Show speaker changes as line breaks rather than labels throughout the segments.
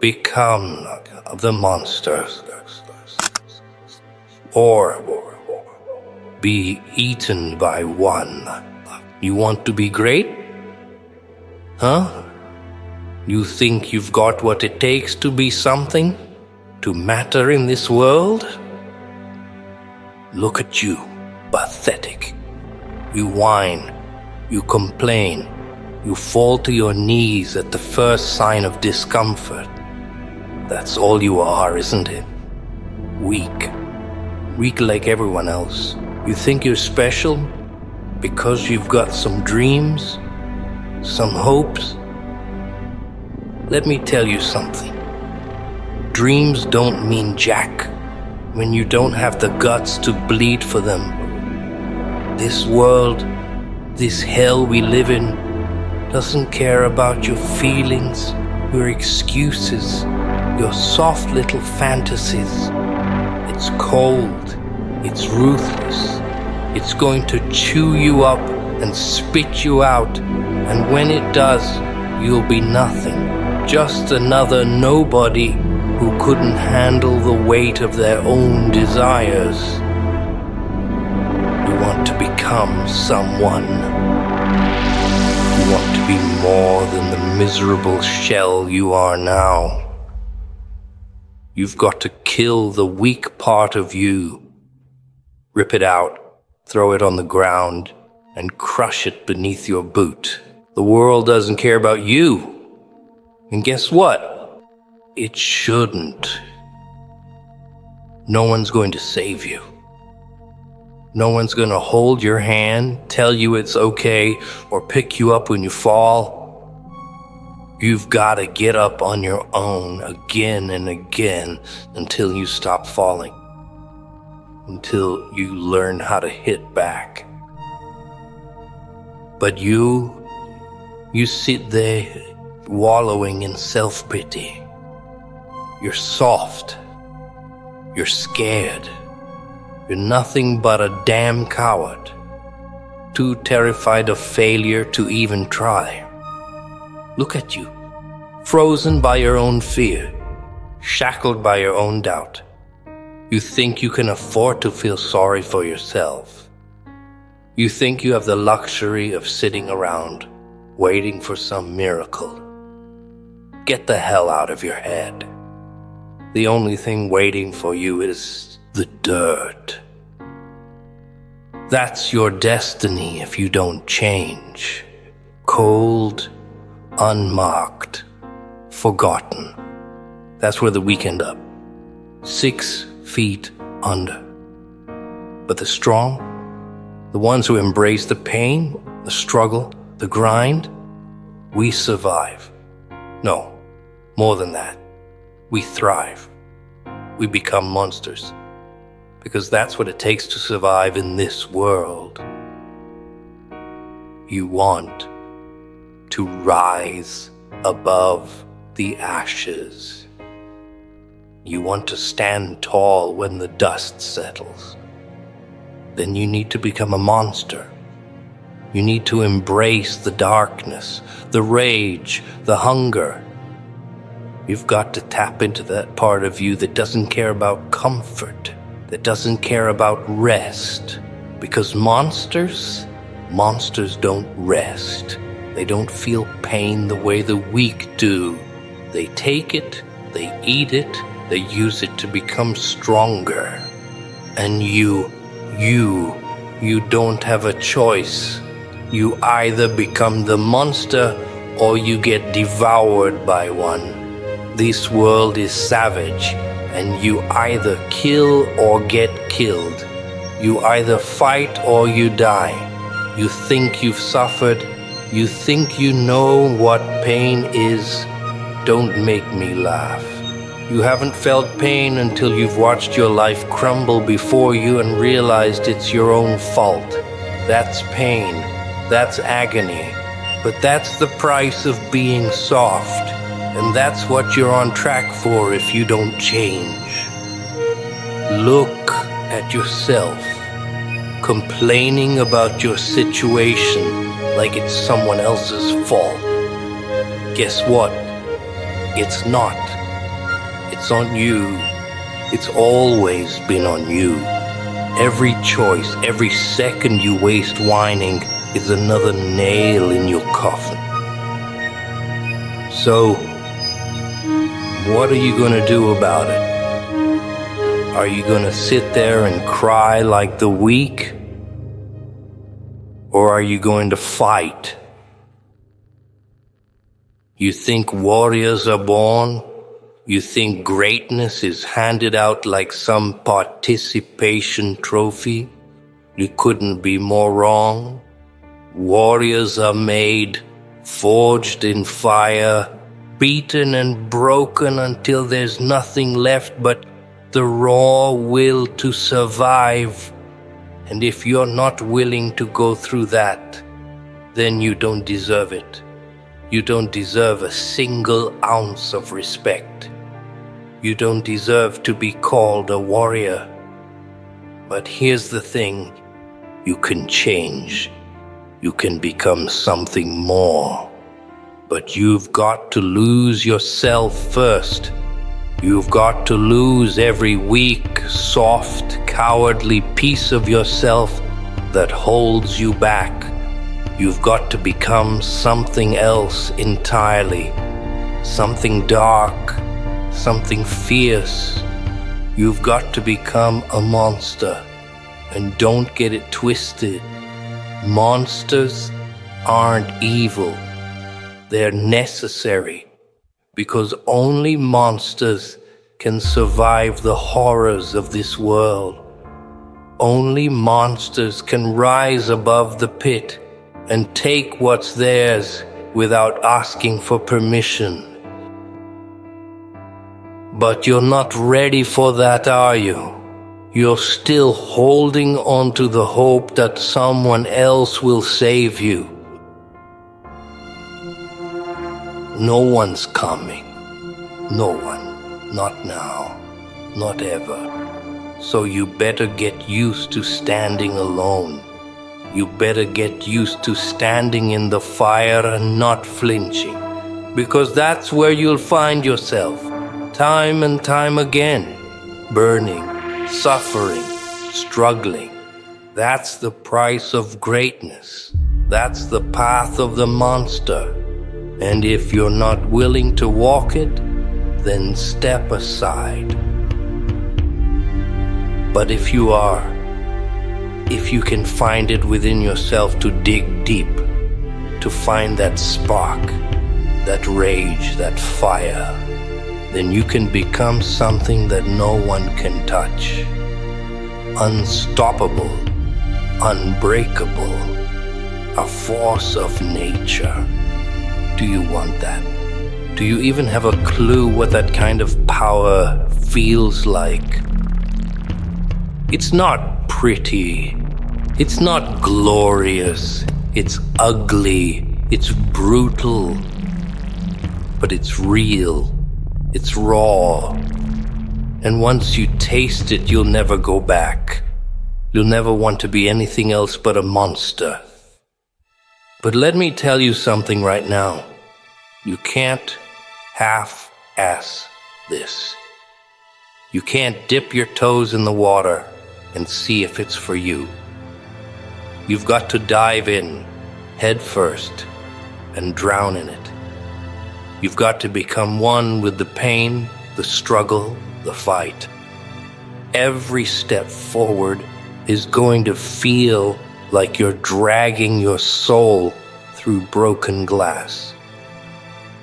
become the monster, or be eaten by one. You want to be great? Huh? You think you've got what it takes to be something? To matter in this world? Look at you, pathetic. You whine, you complain, you fall to your knees at the first sign of discomfort. That's all you are, isn't it? Weak. Weak like everyone else. You think you're special because you've got some dreams, some hopes? Let me tell you something. Dreams don't mean jack when you don't have the guts to bleed for them. This world, this hell we live in, doesn't care about your feelings, your excuses, your soft little fantasies. It's cold, it's ruthless, it's going to chew you up and spit you out, and when it does, you'll be nothing, just another nobody who couldn't handle the weight of their own desires. You want to become someone. You want to be more than the miserable shell you are now. You've got to kill the weak part of you. Rip it out, throw it on the ground, and crush it beneath your boot. The world doesn't care about you. And guess what? It shouldn't. No one's going to save you. No one's going to hold your hand, tell you it's okay, or pick you up when you fall. You've got to get up on your own again and again until you stop falling. Until you learn how to hit back. But you sit there wallowing in self-pity. You're soft. You're scared. You're nothing but a damn coward. Too terrified of failure to even try. Look at you. Frozen by your own fear. Shackled by your own doubt. You think you can afford to feel sorry for yourself. You think you have the luxury of sitting around, waiting for some miracle. Get the hell out of your head. The only thing waiting for you is the dirt. That's your destiny if you don't change. Cold, unmarked, forgotten. That's where the weak end up. 6 feet under. But the strong, the ones who embrace the pain, the struggle, the grind, we survive. No, more than that. We thrive. We become monsters. Because that's what it takes to survive in this world. You want to rise above the ashes. You want to stand tall when the dust settles. Then you need to become a monster. You need to embrace the darkness, the rage, the hunger. You've got to tap into that part of you that doesn't care about comfort, that doesn't care about rest. Because monsters don't rest. They don't feel pain the way the weak do. They take it, they eat it, they use it to become stronger. And you don't have a choice. You either become the monster or you get devoured by one. This world is savage, and you either kill or get killed. You either fight or you die. You think you've suffered. You think you know what pain is. Don't make me laugh. You haven't felt pain until you've watched your life crumble before you and realized it's your own fault. That's pain. That's agony. But that's the price of being soft. And that's what you're on track for if you don't change. Look at yourself, complaining about your situation like it's someone else's fault. Guess what? It's not. It's on you. It's always been on you. Every choice, every second you waste whining is another nail in your coffin. So, what are you gonna do about it? Are you gonna sit there and cry like the weak? Or are you going to fight? You think warriors are born? You think greatness is handed out like some participation trophy? You couldn't be more wrong. Warriors are made, forged in fire, beaten and broken until there's nothing left but the raw will to survive. And if you're not willing to go through that, then you don't deserve it. You don't deserve a single ounce of respect. You don't deserve to be called a warrior. But here's the thing, you can change. You can become something more. But you've got to lose yourself first. You've got to lose every weak, soft, cowardly piece of yourself that holds you back. You've got to become something else entirely. Something dark, something fierce. You've got to become a monster. And don't get it twisted. Monsters aren't evil. They're necessary. Because only monsters can survive the horrors of this world. Only monsters can rise above the pit and take what's theirs without asking for permission. But you're not ready for that, are you? You're still holding on to the hope that someone else will save you. No one's coming. No one. Not now. Not ever. So you better get used to standing alone. You better get used to standing in the fire and not flinching. Because that's where you'll find yourself, time and time again. Burning, suffering, struggling. That's the price of greatness. That's the path of the monster. And if you're not willing to walk it, then step aside. But if you are, if you can find it within yourself to dig deep, to find that spark, that rage, that fire, then you can become something that no one can touch. Unstoppable, unbreakable, a force of nature. Do you want that? Do you even have a clue what that kind of power feels like? It's not pretty. It's not glorious. It's ugly. It's brutal. But it's real. It's raw. And once you taste it, you'll never go back. You'll never want to be anything else but a monster. But let me tell you something right now. You can't half-ass this. You can't dip your toes in the water and see if it's for you. You've got to dive in, head first, and drown in it. You've got to become one with the pain, the struggle, the fight. Every step forward is going to feel like you're dragging your soul through broken glass.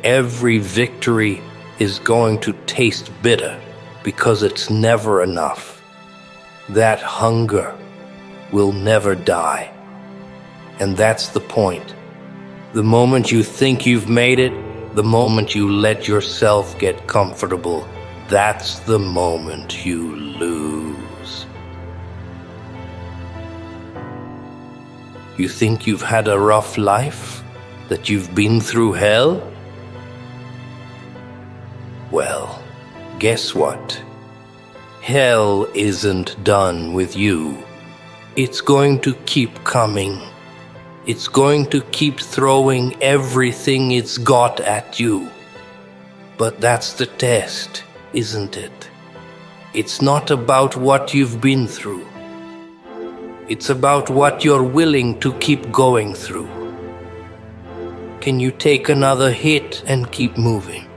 Every victory is going to taste bitter because it's never enough. That hunger will never die. And that's the point. The moment you think you've made it, the moment you let yourself get comfortable, that's the moment you lose. You think you've had a rough life? That you've been through hell? Well, guess what? Hell isn't done with you. It's going to keep coming. It's going to keep throwing everything it's got at you. But that's the test. isn't it? It's not about what you've been through. It's about what you're willing to keep going through. Can you take another hit and keep moving?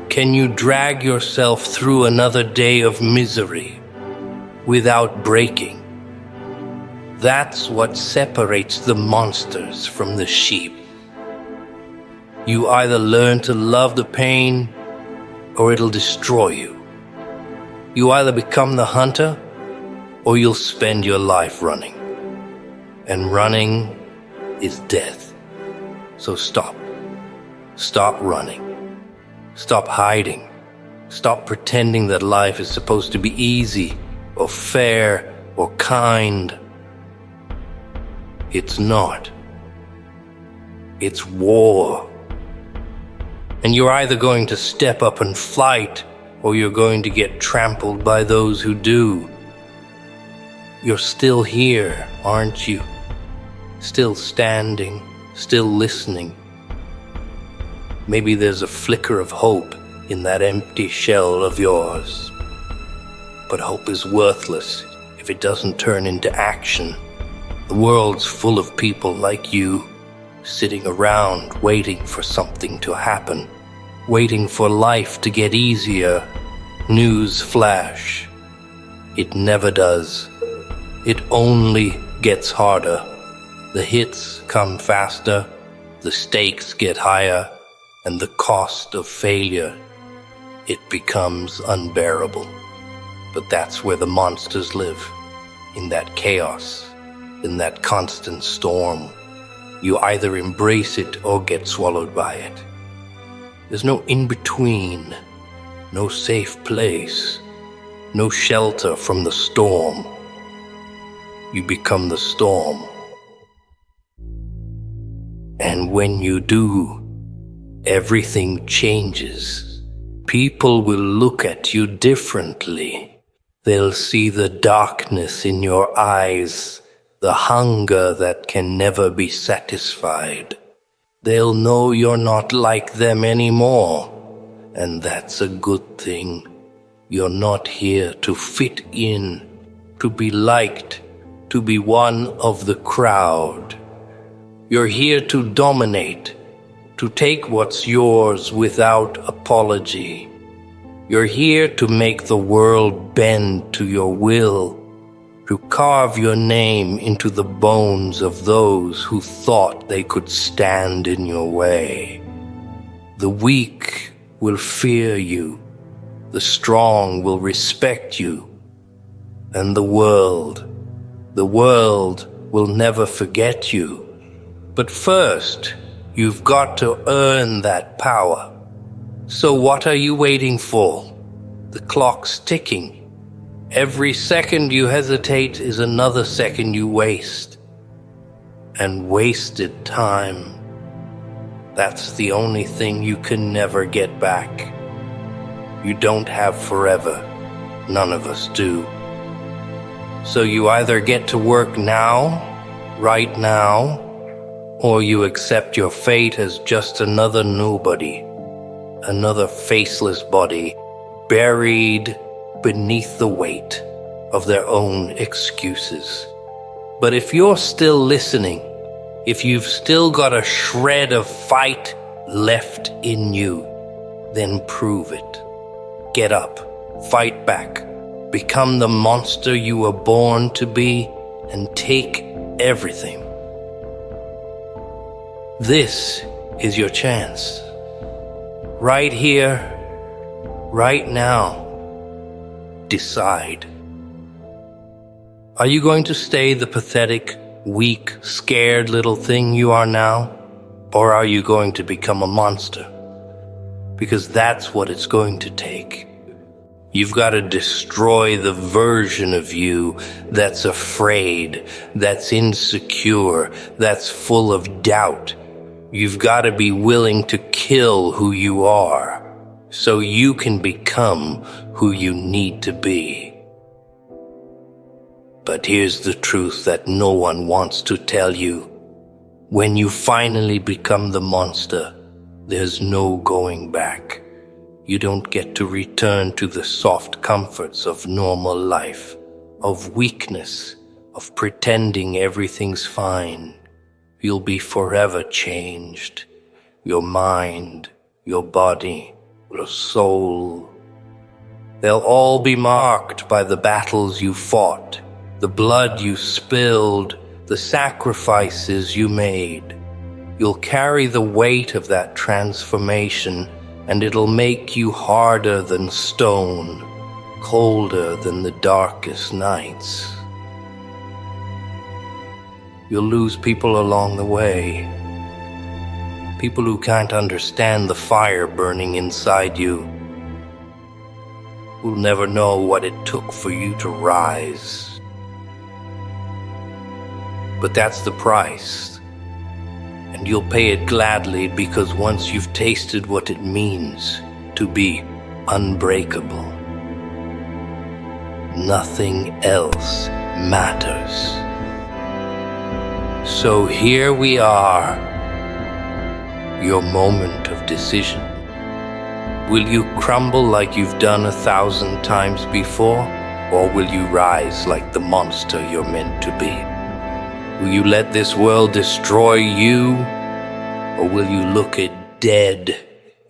Can you drag yourself through another day of misery without breaking? That's what separates the monsters from the sheep. You either learn to love the pain or it'll destroy you. You either become the hunter or you'll spend your life running. And running is death. So stop. Stop running. Stop hiding. Stop pretending that life is supposed to be easy or fair or kind. It's not. It's war. And you're either going to step up and fight, or you're going to get trampled by those who do. You're still here, aren't you? Still standing, still listening. Maybe there's a flicker of hope in that empty shell of yours. But hope is worthless if it doesn't turn into action. The world's full of people like you, sitting around waiting for something to happen, waiting for life to get easier. News flash. It never does. It only gets harder. The hits come faster, the stakes get higher, and the cost of failure, it becomes unbearable. But that's where the monsters live, in that chaos, in that constant storm. You either embrace it or get swallowed by it. There's no in-between, no safe place, no shelter from the storm. You become the storm. And when you do, everything changes. People will look at you differently. They'll see the darkness in your eyes, the hunger that can never be satisfied. They'll know you're not like them anymore, and that's a good thing. You're not here to fit in, to be liked, to be one of the crowd. You're here to dominate, to take what's yours without apology. You're here to make the world bend to your will, to carve your name into the bones of those who thought they could stand in your way. The weak will fear you, the strong will respect you, and the world will never forget you. But first, you've got to earn that power. So what are you waiting for? The clock's ticking. Every second you hesitate is another second you waste. And wasted time, that's the only thing you can never get back. You don't have forever. None of us do. So you either get to work now, right now, or you accept your fate as just another nobody, another faceless body, buried beneath the weight of their own excuses. But if you're still listening, if you've still got a shred of fight left in you, then prove it. Get up, fight back, become the monster you were born to be, and take everything. This is your chance. Right here, right now. Decide. Are you going to stay the pathetic, weak, scared little thing you are now? Or are you going to become a monster? Because that's what it's going to take. You've got to destroy the version of you that's afraid, that's insecure, that's full of doubt. You've got to be willing to kill who you are, so you can become who you need to be. But here's the truth that no one wants to tell you. When you finally become the monster, there's no going back. You don't get to return to the soft comforts of normal life, of weakness, of pretending everything's fine. You'll be forever changed. Your mind, your body, your soul. They'll all be marked by the battles you fought, the blood you spilled, the sacrifices you made. You'll carry the weight of that transformation, and it'll make you harder than stone, colder than the darkest nights. You'll lose people along the way, people who can't understand the fire burning inside you, who'll never know what it took for you to rise. But that's the price, and you'll pay it gladly, because once you've tasted what it means to be unbreakable, nothing else matters. So here we are, your moment of decision. Will you crumble like you've done 1,000 times before, or will you rise like the monster you're meant to be? Will you let this world destroy you, or will you look it dead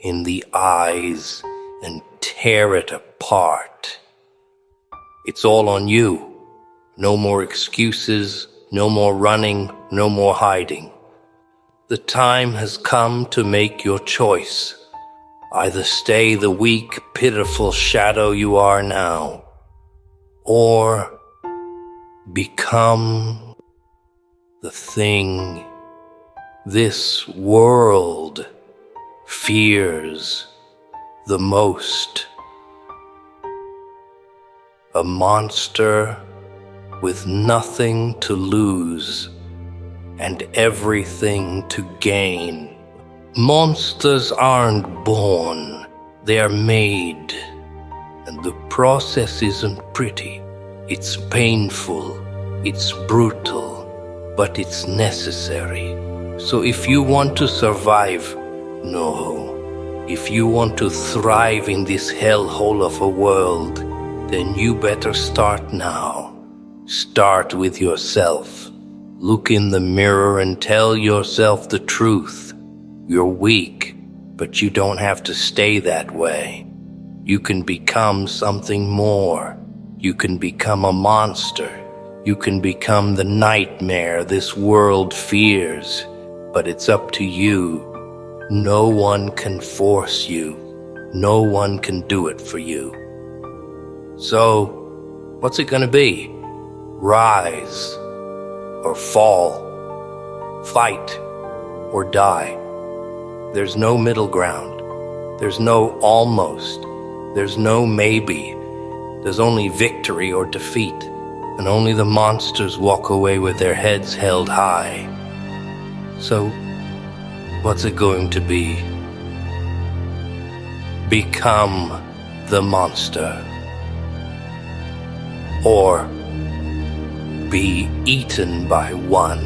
in the eyes and tear it apart? It's all on you. No more excuses, no more running, no more hiding. The time has come to make your choice. Either stay the weak, pitiful shadow you are now, or become the thing this world fears the most. A monster with nothing to lose and everything to gain. Monsters aren't born, they are made. And the process isn't pretty. It's painful, it's brutal, but it's necessary. So if you want to survive, if you want to thrive in this hellhole of a world, then you better start now. Start with yourself. Look in the mirror and tell yourself the truth. You're weak, but you don't have to stay that way. You can become something more. You can become a monster. You can become the nightmare this world fears. But it's up to you. No one can force you. No one can do it for you. So, what's it gonna be? Rise or fall, fight or die. There's no middle ground. There's no almost. There's no maybe. There's only victory or defeat, and only the monsters walk away with their heads held high. So, what's it going to be? Become the monster, or be eaten by one.